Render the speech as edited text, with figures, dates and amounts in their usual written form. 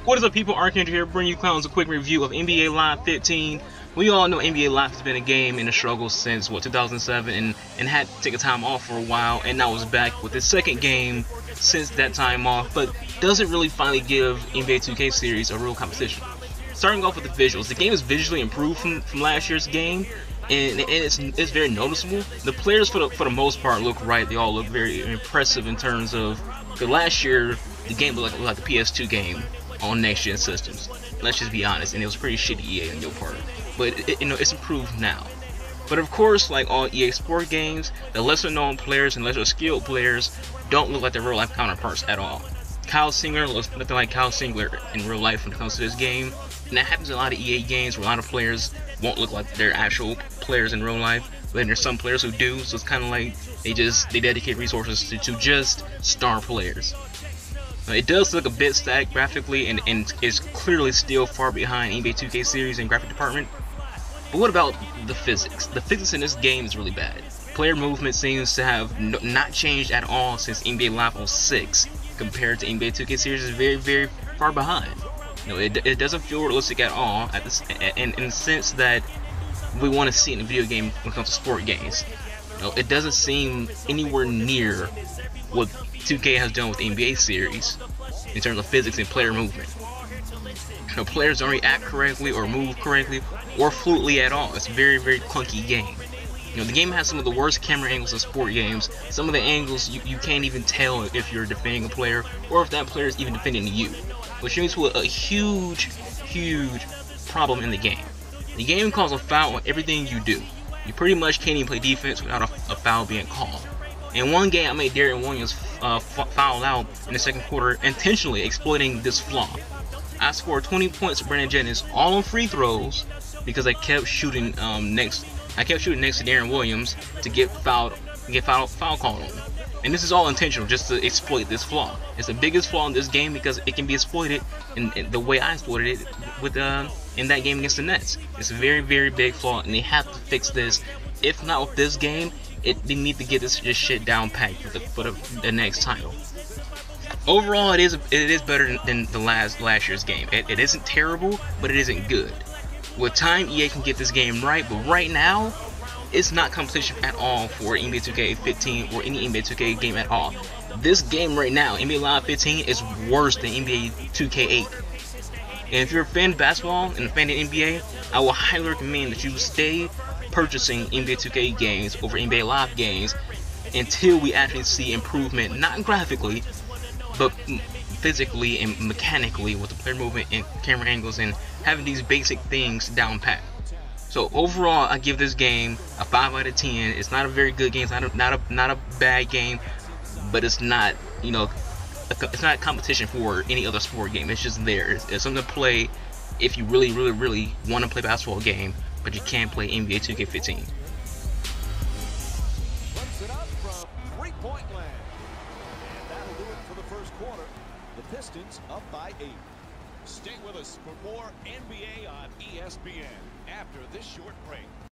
What is up, people? Archangel here, bringing you clowns a quick review of NBA Live 15. We all know NBA Live has been a game in a struggle since 2007, and had to take a time off for a while, and now is back with its second game since that time off, but doesn't really finally give NBA 2K series a real competition. Starting off with the visuals, the game is visually improved from last year's game, and it's very noticeable. The players for the most part look right. They all look very impressive in terms of the last year. The game looked like the PS2 game on next gen systems. Let's just be honest, and it was pretty shitty EA on your part. But it's improved now. But of course, like all EA Sport games, the lesser known players and lesser skilled players don't look like their real life counterparts at all. Kyle Singler looks nothing like Kyle Singler in real life when it comes to this game, and that happens in a lot of EA games where a lot of players won't look like their actual players in real life. But then there's some players who do, so it's kind of like they dedicate resources to just star players. It does look a bit static graphically, and is clearly still far behind NBA 2K series and graphic department. But what about the physics? The physics in this game is really bad. Player movement seems to have not changed at all since NBA Live 06, compared to NBA 2K series is very far behind. It doesn't feel realistic at all in the sense that we want to see in a video game when it comes to sport games. It doesn't seem anywhere near what 2K has done with the NBA series in terms of physics and player movement. Players don't react correctly or move correctly or fluidly at all. It's a very clunky game. The game has some of the worst camera angles in sport games. Some of the angles you can't even tell if you're defending a player or if that player is even defending you, which leads to a huge problem in the game. The game calls a foul on everything you do. You pretty much can't even play defense without a foul being called. In one game, I made Deron Williams foul out in the second quarter, intentionally exploiting this flaw. I scored 20 points for Brandon Jennings, all on free throws, because I kept shooting next to Deron Williams to get foul called on. And this is all intentional, just to exploit this flaw. It's the biggest flaw in this game because it can be exploited in the way I exploited it with in that game against the Nets. It's a very big flaw, and they have to fix this. If not with this game, they need to get this shit down pat for the next title. Overall, it is better than the last year's game. It isn't terrible, but it isn't good. With time, EA can get this game right, but right now, it's not competition at all for NBA 2K15 or any NBA 2K game at all. This game right now, NBA Live 15, is worse than NBA 2K8. And if you're a fan of basketball and a fan of NBA, I will highly recommend that you stay purchasing NBA 2K games over NBA Live games until we actually see improvement, not graphically, but physically and mechanically with the player movement and camera angles and having these basic things down pat. So overall, I give this game a 5 out of 10. It's not a very good game. It's not a bad game, but it's not it's not a competition for any other sport game. It's just there. It's something to play if you really want to play a basketball game, but you can't play NBA 2K15. Puts it up from three-point land. And that'll do it for the first quarter. The Pistons up by 8. Stay with us for more NBA on ESPN after this short break.